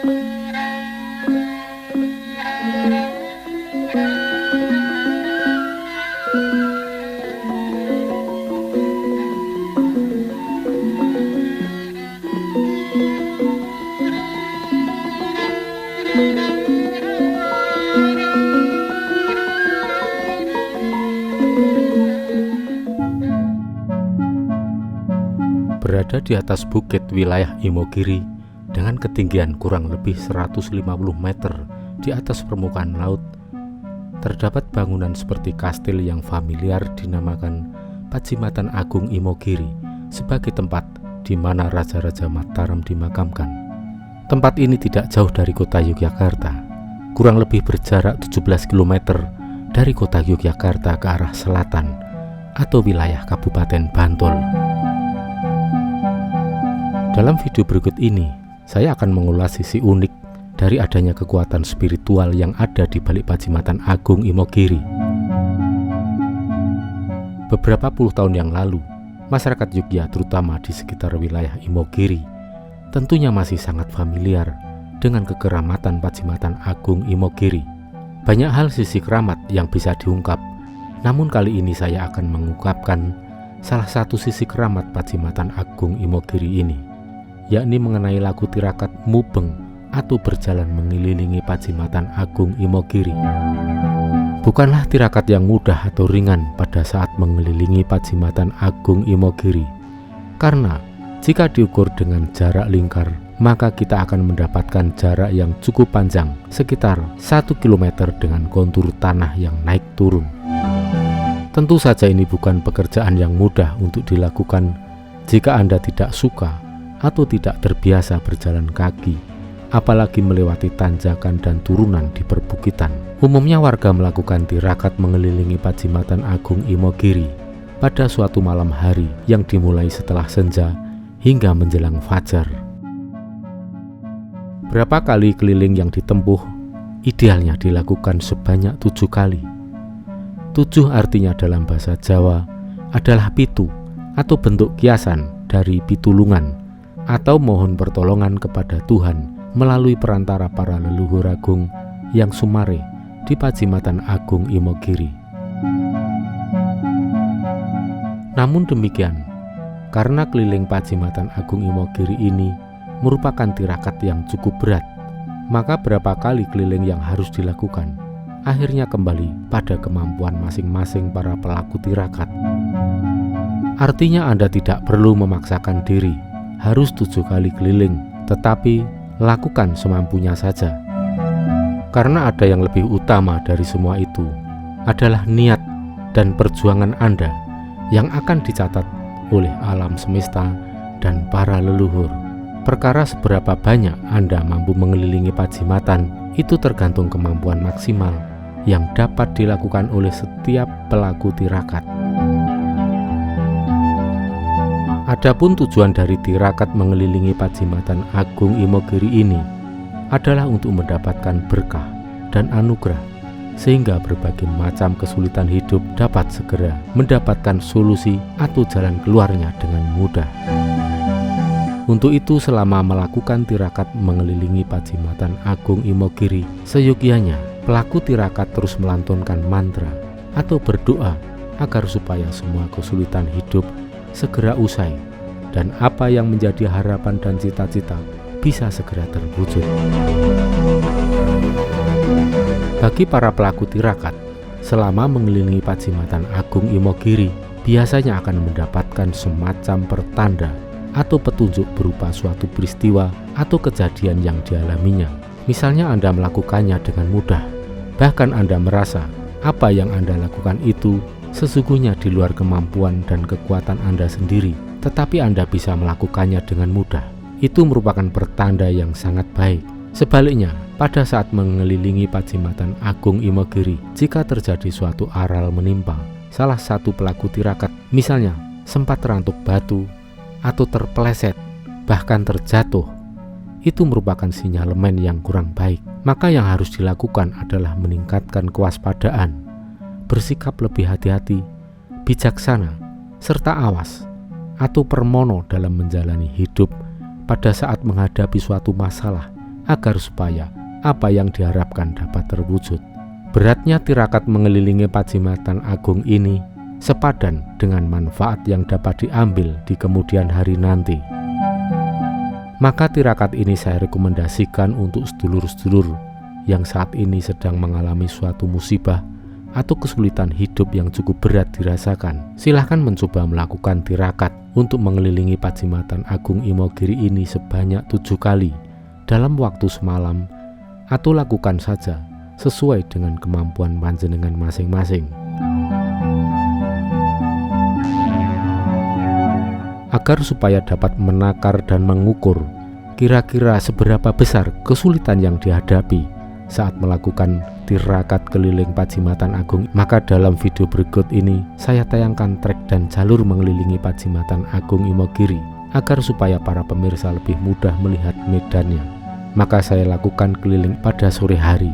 Berada di atas bukit wilayah Imogiri dengan ketinggian kurang lebih 150 meter di atas permukaan laut, terdapat bangunan seperti kastil yang familiar dinamakan Padzimattan Agung Imogiri sebagai tempat di mana Raja-Raja Mataram dimakamkan. Tempat ini tidak jauh dari kota Yogyakarta, kurang lebih berjarak 17 km dari kota Yogyakarta ke arah selatan atau wilayah Kabupaten Bantul. Dalam video berikut ini, saya akan mengulas sisi unik dari adanya kekuatan spiritual yang ada di balik Padzimattan Agung Imogiri. Beberapa puluh tahun yang lalu, masyarakat Yogyakarta terutama di sekitar wilayah Imogiri tentunya masih sangat familiar dengan kekeramatan Padzimattan Agung Imogiri. Banyak hal sisi keramat yang bisa diungkap, namun kali ini saya akan mengungkapkan salah satu sisi keramat Padzimattan Agung Imogiri ini, yakni mengenai laku tirakat mubeng atau berjalan mengelilingi Padzimattan Agung Imogiri. Bukanlah tirakat yang mudah atau ringan pada saat mengelilingi Padzimattan Agung Imogiri, karena jika diukur dengan jarak lingkar, maka kita akan mendapatkan jarak yang cukup panjang, sekitar 1 km dengan kontur tanah yang naik turun. Tentu saja ini bukan pekerjaan yang mudah untuk dilakukan jika Anda tidak suka atau tidak terbiasa berjalan kaki, apalagi melewati tanjakan dan turunan di perbukitan. Umumnya warga melakukan tirakat mengelilingi Padzimattan Agung Imogiri pada suatu malam hari yang dimulai setelah senja hingga menjelang fajar. Berapa kali keliling yang ditempuh? Idealnya dilakukan sebanyak 7 kali. 7 artinya dalam bahasa Jawa adalah pitu atau bentuk kiasan dari pitulungan atau mohon pertolongan kepada Tuhan melalui perantara para leluhur agung yang sumare di Padzimattan Agung Imogiri. Namun demikian, karena keliling Padzimattan Agung Imogiri ini merupakan tirakat yang cukup berat, maka berapa kali keliling yang harus dilakukan akhirnya kembali pada kemampuan masing-masing para pelaku tirakat. Artinya Anda tidak perlu memaksakan diri harus 7 kali keliling, tetapi lakukan semampunya saja. Karena ada yang lebih utama dari semua itu, adalah niat dan perjuangan Anda yang akan dicatat oleh alam semesta dan para leluhur. Perkara seberapa banyak Anda mampu mengelilingi Padzimattan itu tergantung kemampuan maksimal yang dapat dilakukan oleh setiap pelaku tirakat. Adapun tujuan dari tirakat mengelilingi Padzimattan Agung Imogiri ini adalah untuk mendapatkan berkah dan anugerah, sehingga berbagai macam kesulitan hidup dapat segera mendapatkan solusi atau jalan keluarnya dengan mudah. Untuk itu, selama melakukan tirakat mengelilingi Padzimattan Agung Imogiri, seyogyanya pelaku tirakat terus melantunkan mantra atau berdoa agar supaya semua kesulitan hidup segera usai dan apa yang menjadi harapan dan cita-cita bisa segera terwujud. Bagi para pelaku tirakat, selama mengelilingi Padzimattan Agung Imogiri biasanya akan mendapatkan semacam pertanda atau petunjuk berupa suatu peristiwa atau kejadian yang dialaminya. Misalnya Anda melakukannya dengan mudah, bahkan Anda merasa apa yang Anda lakukan itu sesungguhnya di luar kemampuan dan kekuatan Anda sendiri, tetapi Anda bisa melakukannya dengan mudah. Itu merupakan pertanda yang sangat baik. Sebaliknya, pada saat mengelilingi Padzimattan Agung Imogiri, jika terjadi suatu aral menimpa salah satu pelaku tirakat, misalnya sempat terantuk batu atau terpeleset, bahkan terjatuh, itu merupakan sinyalemen yang kurang baik. Maka yang harus dilakukan adalah meningkatkan kewaspadaan, bersikap lebih hati-hati, bijaksana, serta awas atau permono dalam menjalani hidup pada saat menghadapi suatu masalah agar supaya apa yang diharapkan dapat terwujud. Beratnya tirakat mengelilingi Padzimatan Agung ini sepadan dengan manfaat yang dapat diambil di kemudian hari nanti. Maka tirakat ini saya rekomendasikan untuk sedulur-sedulur yang saat ini sedang mengalami suatu musibah atau kesulitan hidup yang cukup berat dirasakan. Silahkan mencoba melakukan tirakat untuk mengelilingi Padzimatan Agung Imogiri ini sebanyak 7 kali dalam waktu semalam, atau lakukan saja sesuai dengan kemampuan panjenengan masing-masing. Agar supaya dapat menakar dan mengukur kira-kira seberapa besar kesulitan yang dihadapi saat melakukan tirakat keliling Padzimatan Agung, maka dalam video berikut ini saya tayangkan trek dan jalur mengelilingi Padzimatan Agung Imogiri agar supaya para pemirsa lebih mudah melihat medannya. Maka saya lakukan keliling pada sore hari.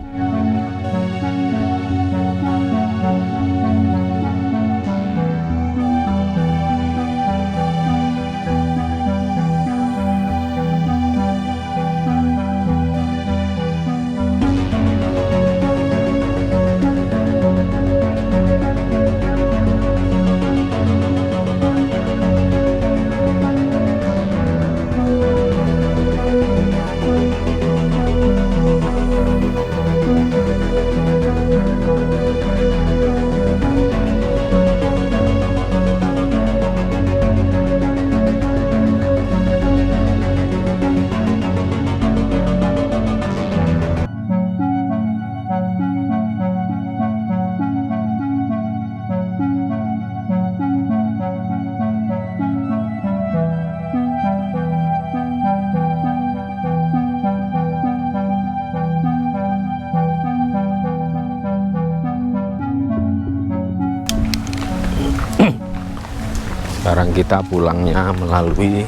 Sekarang kita pulangnya melalui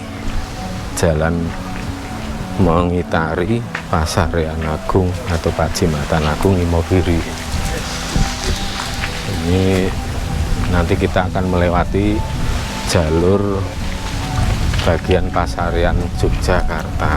jalan mengitari Pasarean Agung atau Padzimatan Agung Imogiri. Ini nanti kita akan melewati jalur bagian Pasarean Yogyakarta.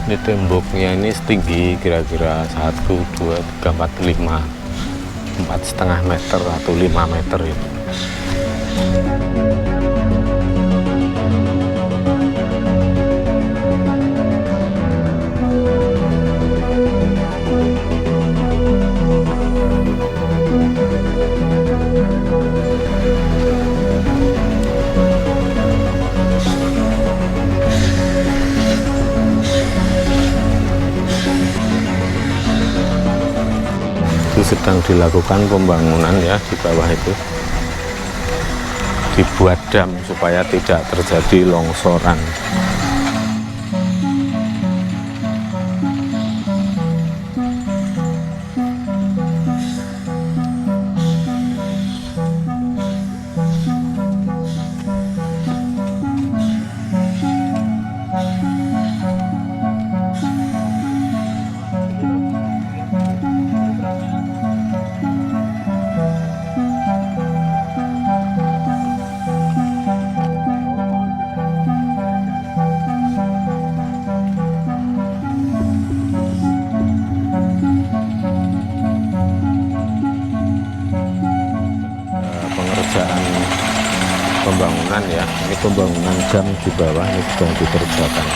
Ini temboknya ini setinggi kira-kira 1, 2, 3, 4, 5, 4,5 meter atau 5 meter itu. Sedang dilakukan pembangunan ya, di bawah itu dibuat dam supaya tidak terjadi longsoran. Pembangunan ya, ini pembangunan dam di bawah ini sedang dikerjakan.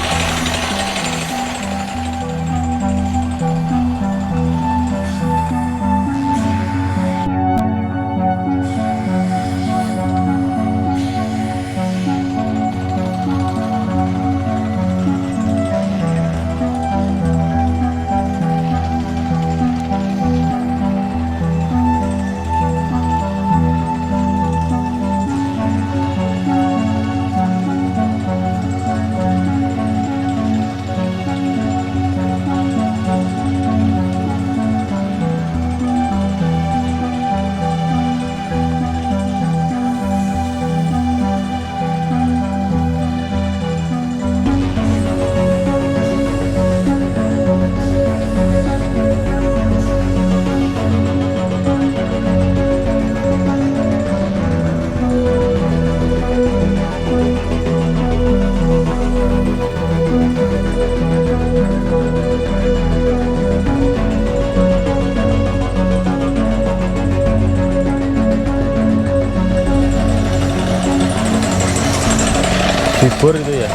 Bibur itu ya,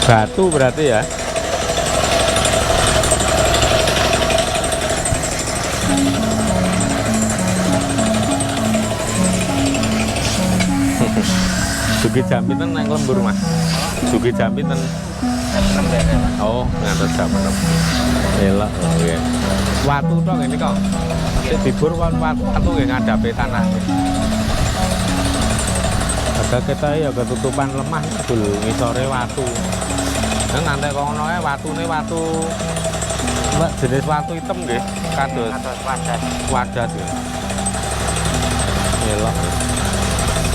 batu berarti ya. Sugi Jampitan nang lembur mas. Sugi Jampitan. Oh, ngantos jam 6. Elok oke. Watu tok ini kok. Bibur watu nggih ngadhape tanah. Ada kita ya ketutupan lemah dul ngisore watu. Nang ngantek kono ae watune watu mbak jenis watu hitam nggih, kados wadas ya. Elok.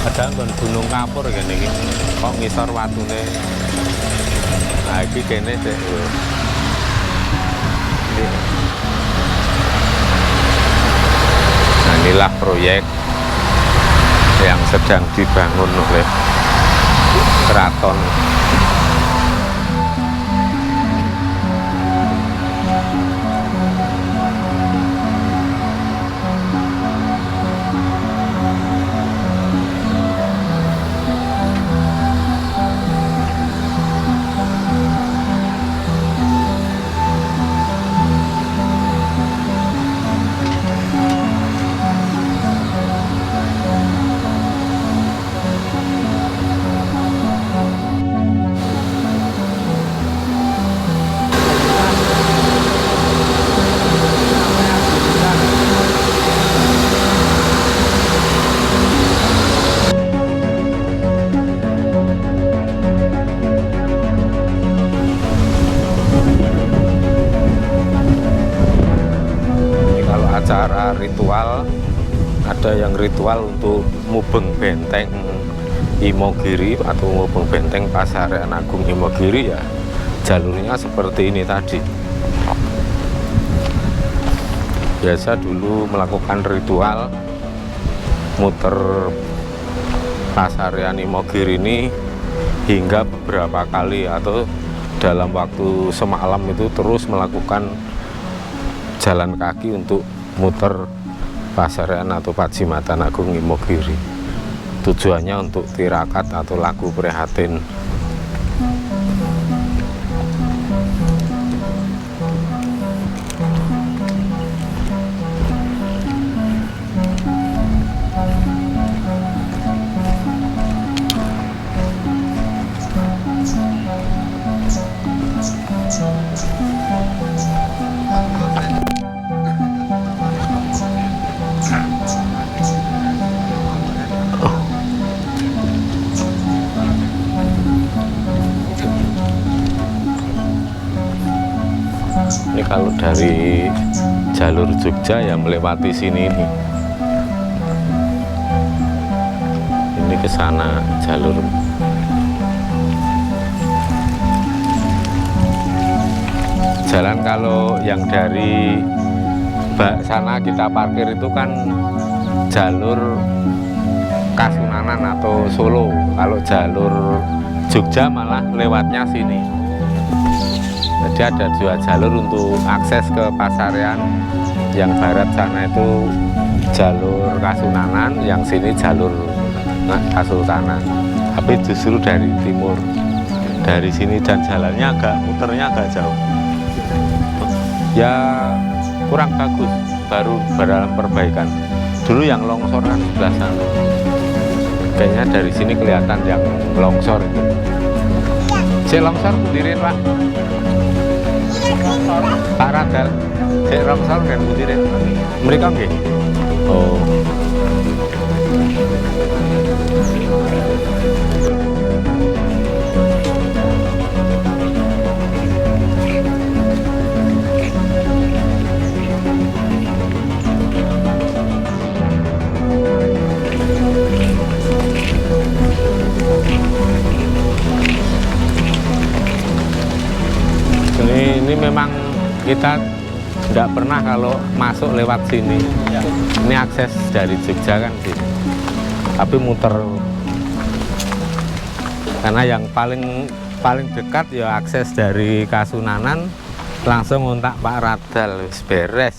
Padahal nggon Gunung Kapur ngene iki kok ngisor watune. Nah iki kene sik. Nah inilah proyek yang sedang dibangun oleh keraton. Acara ritual, ada yang ritual untuk mubeng benteng Imogiri atau mubeng benteng Pasarean Agung Imogiri ya jalurnya seperti ini tadi. Biasa dulu melakukan ritual muter Pasarean Imogiri ini hingga beberapa kali atau dalam waktu semalam itu terus melakukan jalan kaki untuk muter Pasarean atau Padzimmatan Agung Imogiri. Tujuannya untuk tirakat atau lagu prihatin. Ini kalau dari jalur Jogja ya melewati sini ini. Ini ke sana jalur. Jalan kalau yang dari sana kita parkir itu kan jalur Kasunanan atau Solo. Kalau jalur Jogja malah lewatnya sini. Jadi ada dua jalur untuk akses ke Pasarean. Yang barat sana itu jalur Kasunanan, yang sini jalur Kasultanan. Tapi justru dari timur, dari sini, dan jalannya muternya agak jauh. Ya kurang bagus, baru dalam perbaikan. Dulu yang longsoran sebelah sana. Kayaknya dari sini kelihatan yang longsor itu. Cek longsor bundirin Pak. Pak Radal, cek longsor kan bundirin. Mereka nggih. Oh. Ini memang kita tidak pernah kalau masuk lewat sini. Ini akses dari Jogja kan sini. Tapi muter. Karena yang paling dekat ya akses dari Kasunanan, langsung ngontak Pak Radal, wis beres.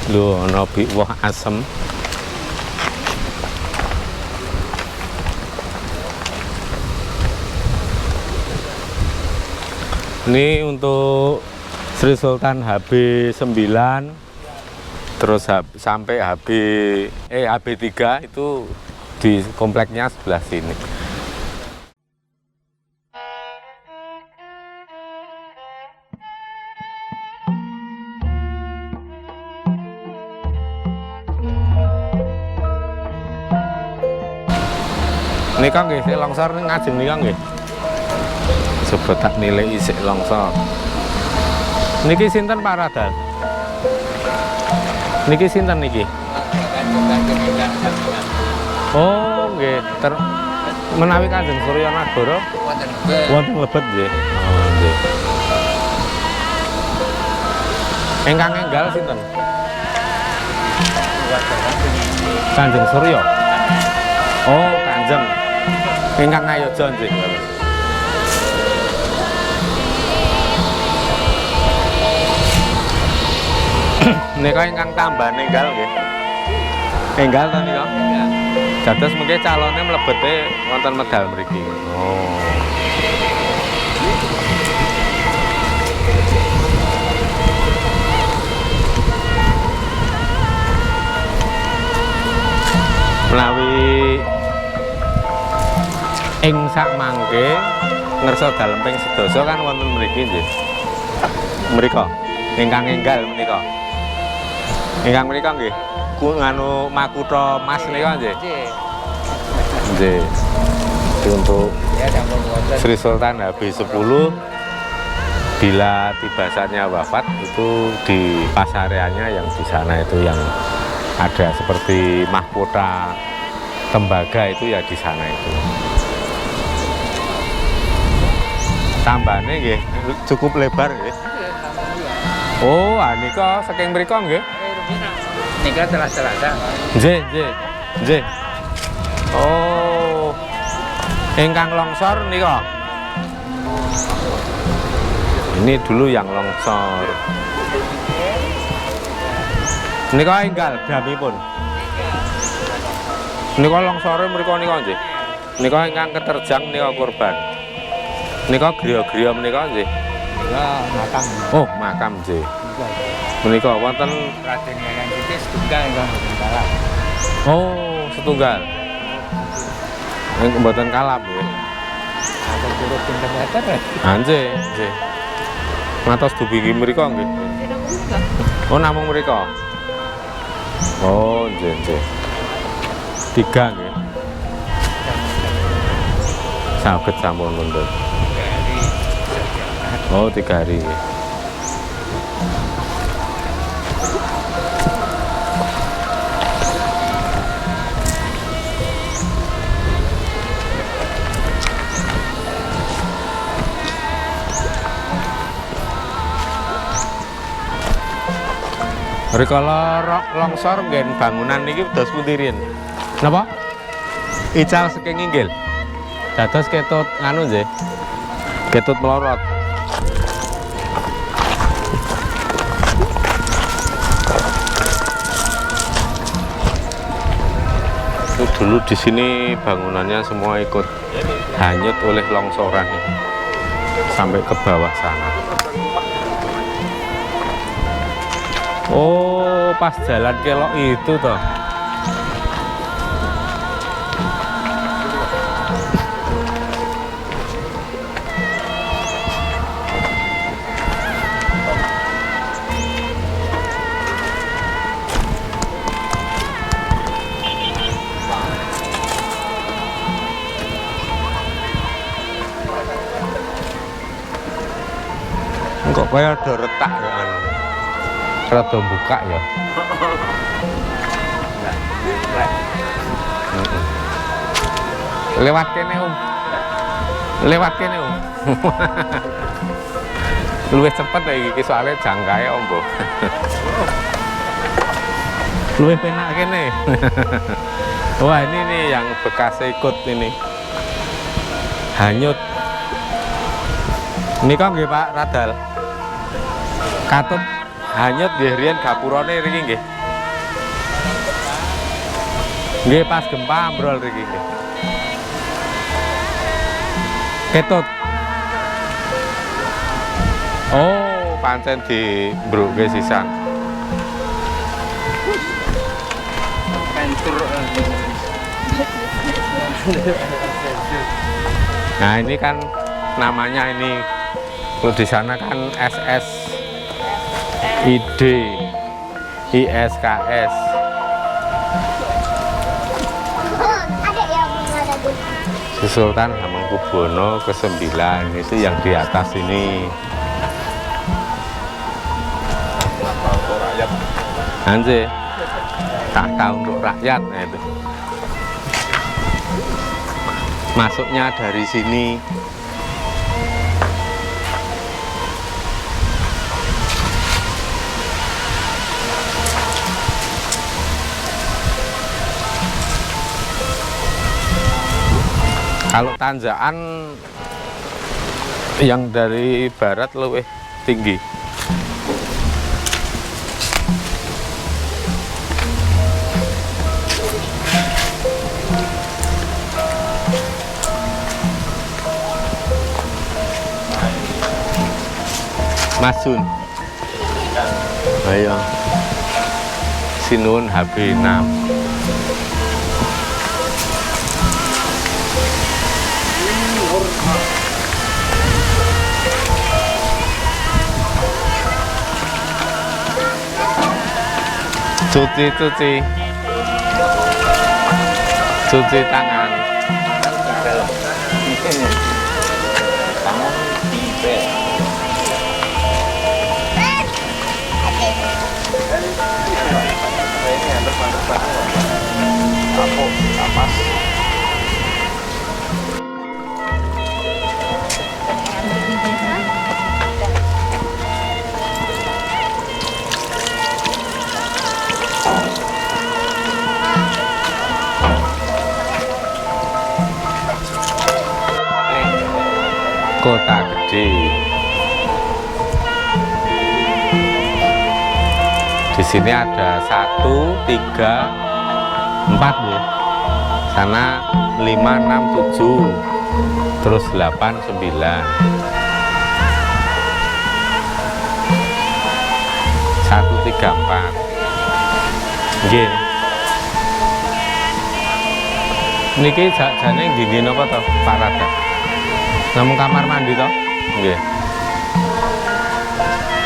Lho, ono woh asem. Ini untuk Sri Sultan HB9 terus sampai HB3 itu di kompleknya sebelah sini. Ini kan nggih, longsor ngajeng nih kan nggih. Coba tak nilai isik longsor. Niki sinten Pak Radal? Niki sinten niki? Oh, nggih. Menawi Kanjeng Surya Nagara wonten lebet nggih. Oh, nggih. Ingkang enggal sinten? Kanjeng Surya. Oh, Kanjeng. Ingkang ngayoja nggih. Nika ingkang tambah ninggal nggih. Enggal to nika? Dados mengke calone mlebete wonten medal mriki. Oh. Menawi ing sak mangke ngersa dalem ping sedasa kan wonten mriki nggih. Mrika ingkang enggal menika. Ingkang menika nggih nganu Makutha Mas nika nggih. Nggih. Untuk Sri Sultan HB10 bila tiba saatnya wafat itu di pasareannya yang di sana itu yang ada seperti mahkota tembaga itu ya di sana itu. Tambahane nggih cukup lebar nggih. Oh, nika saking mrika nggih. Nika telah-telah. Nggih, nggih. Nggih. Oh. Ingkang longsor nika. Ini dulu yang longsor. Nika enggal damipun. Nika longsore mriko nika nggih. Nika ingkang keterjang nika korban. Nika griya-griya menika nggih. Nika makam. Oh, makam nggih. Menika wonten Raden Yayan Siti setunggal ingkang kalap. Oh, setunggal. Mboten kalap nggih. Atur turut pinten meter. Nggih, nggih. Ngatos dugi mriko nggih. Oh, namung mriko. Oh, nggih, nggih. 3 nggih. Saged sampun mundhut. Oh, 3 hari nggih. Rikala longsor nggen bangunan niki dados pundi riyen? Napa? Ical saking inggil. Dados ketut nganu nggih. Ketut melorot. Dulu di sini bangunannya semua ikut hanyut oleh longsoran ini sampai ke bawah sana. Oh, pas jalan kelok itu toh. Kok kaya ada retak ya anu. Rada buka ya. Lewat kene Om. Lewat kene Om. Luwih cepet ya iki soalnya jangkae Om, Mbok. Luwih penak kene. Wah, ini nih yang bekas ikut ini. Hanyut. Ini kok nggih Pak Radal. Katut hanyut nggih riyen gapurane riki nggih. Nggih pas gempa ambrol riki nggih. Ketut. Oh, pancen di mbruke sisan. Nah, ini kan namanya ini kalau di sana kan SSID, ISKS. Sultan Hamengkubuwono ke-9 itu yang di atas ini. Nanti tahta untuk rakyat, nah itu. Masuknya dari sini. Kalau tanjakan yang dari barat lebih tinggi. Masun. Ayo. Sinun HB6. Cuci tangan. Kota Gede. Di sini ada 1, 3, 4 ya. Sana 5, 6, 7, terus 8, 9. 1, 3, 4. Nggih. Niki jane nggih napa to, Pak Rada? Namun kamar mandi toh? Nggih.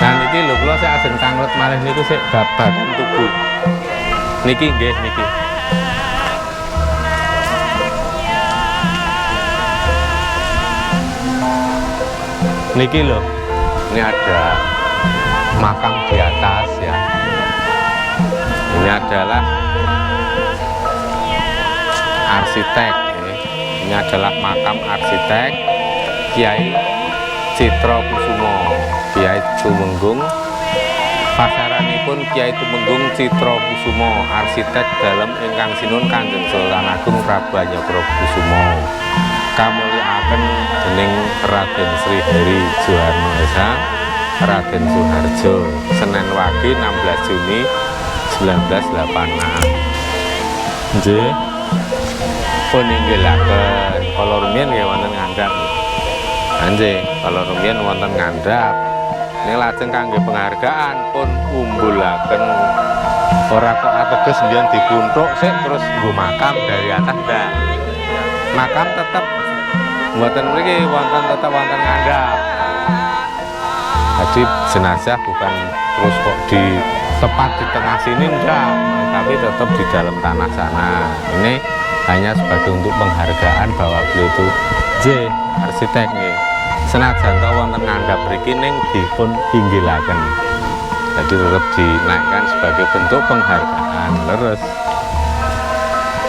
Nah niki lho kula sik ajeng tanglet malih niku sik babagan tubuh. Niki nggih niki. Niki lho. Ini ada makam di atas ya. Ini adalah arsitek. Ini adalah makam arsitek Kiai Citrakusumo, Kiai Tumenggung. Pasaranipun Kiai Tumenggung Citrakusumo, arsitek dalem ingkang sinun Kanjeng Sultan Agung Prabu Hanyokrokusumo. Kamulyakaken dening Raden Sri Heri Suharno Esa, Raden Soeharjo, Senin Wage 16 Juni 1986. Nggih. Puninggelaken kala rumiyin nggih wonten ngandhap. Anjing, kalau rumiyin wonten ngandhap. Ini lajeng kangge penghargaan pun umbulaken ora kok ateges mbiyen dipuntuk sik terus nggo makam dari atas ndak. Makam tetep mboten mriki wonten tetep wonten ngandhap. Jadi jenazah bukan terus kok di tepat di tengah sini ndak, tapi tetap di dalam tanah sana. Ini hanya sebagai untuk penghargaan bahwa beliau itu arsitek nggih. Senajan to wonten ngandhap mriki ning dipun inggilaken. Jadi tetap dinaikkan sebagai bentuk penghargaan. Leres.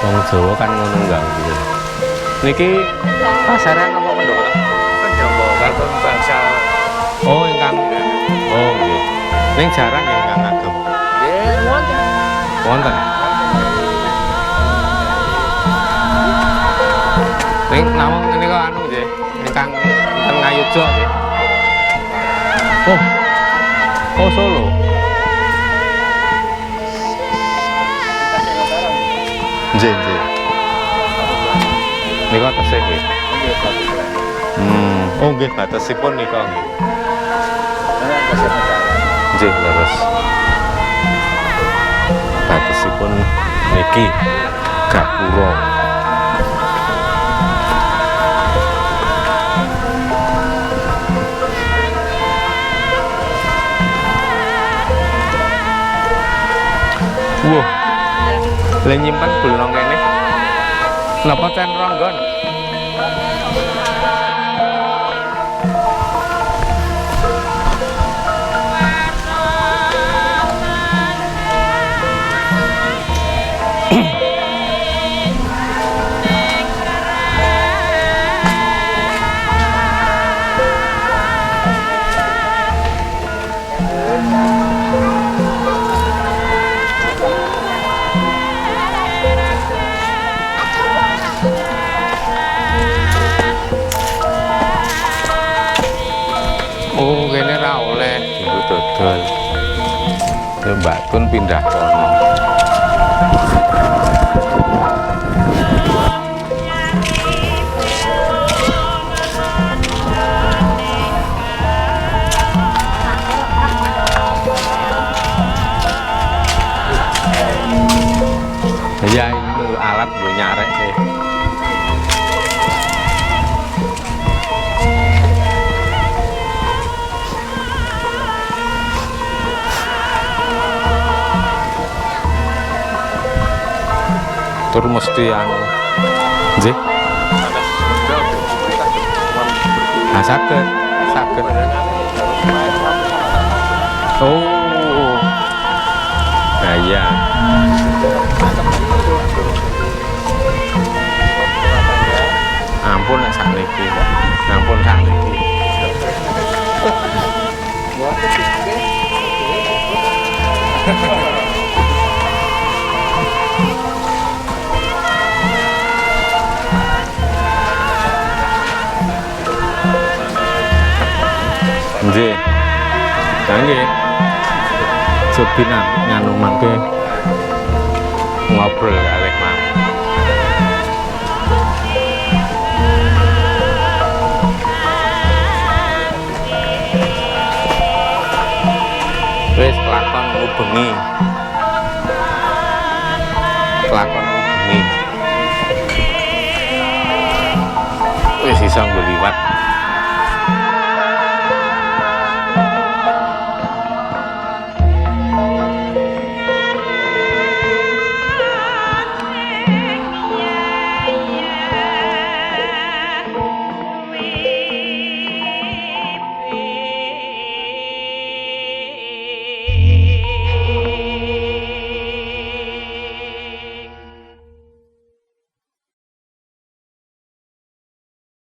Wong Jawa kan ngono enggak gitu. Niki pasaran apa mendok? Pendopo kalton bangsal. Oh, ingkang. Oh, nggih. Ning jarang nggih ingkang ngagem. Nggih, wonten. Wonten. Ning namung menika anu nggih, ingkang ten Ngayujo nggih. Oh, Solo. Nggih. Nika tesih nggih. Oh nggih batesipun nika nggih. Nggih, leres. Batesipun niki gapura. Wah, le nyimpen bulong kene. Napa ten ronggon? Oh, kene ra oleh dienggo dodol. Ya Mbak Tun pindah kono. Ya ini alat gue nyarek sih. Tur mesti anu. Nggih. Nah, saged. Oh. Nah, iya. Ampun nek sakniki. Ampun sakniki. Nggih. Nggih. Sopinan nganu mangke ngobrol kalih Mam. Wis kelakon ubengi. Wis iso nggo liwat.